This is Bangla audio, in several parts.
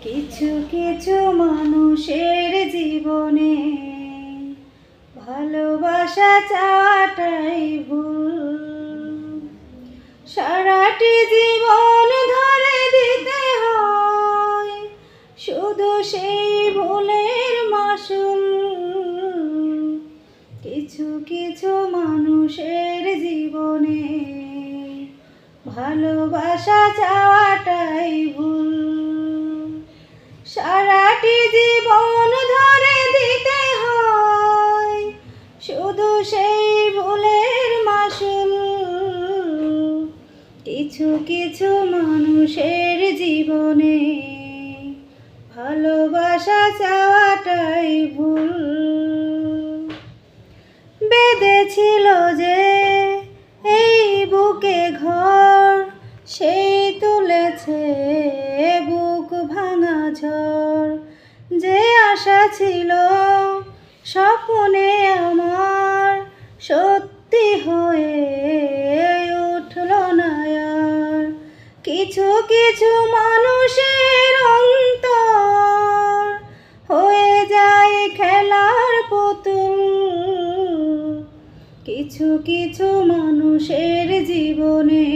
কিছু কিছু মানুষের জীবনে ভালোবাসা চাওয়াটাই ভুল। সারাটি জীবন ধরে দিতে হয় শুধু সেই ভুলের মাসুল। কিছু কিছু মানুষের জীবনে ভালোবাসা চাওয়াটাই ভুল। সারাটি জীবন ধরে দিতে হয় শুধু সেই ভুলের মাসুল। কিছু কিছু মানুষের জীবনে ভালোবাসা চাওয়াটাই ভুল। বেঁধেছিল যে এই বুকে ঘর, সেই তুলেছে বুক ভাঙা ঝড়। যে আশা ছিল স্বপ্নে আমার, সত্যি হয়ে উঠল না আর। কিছু কিছু মানুষের অন্তর হয়ে যায় খেলার পুতুল। কিছু কিছু মানুষের জীবনে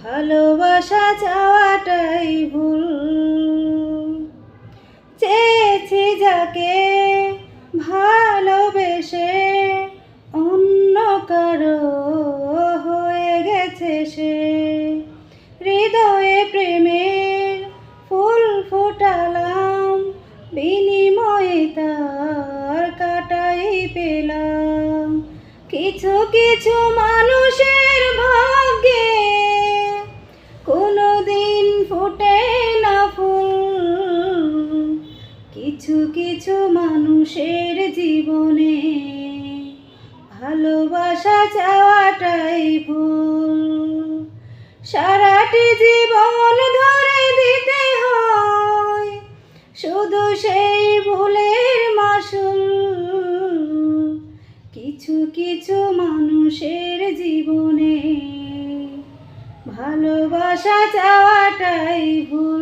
ভালোবাসা চাওয়াটাই ভুল। চেয়েছি যাকে ভালোবেসে অন্য কারো হয়ে গেছে সে। হৃদয়ে প্রেমের ফুল ফুটালাম, বিনিময়ে তার কাটাই পেলাম। কিছু কিছু মানুষের ভাগ্যে কোনোদিন ফোটে না ফুল। কিছু কিছু মানুষের জীবনে ভালোবাসা চাওয়াটাই ভুল। সারাটি জীবন ধরে দিতে হয় শুধু সেই ভুলের মাসুল। কিছু কিছু মানুষের জীবনে ভালোবাসা চাওয়াটাই ভুল।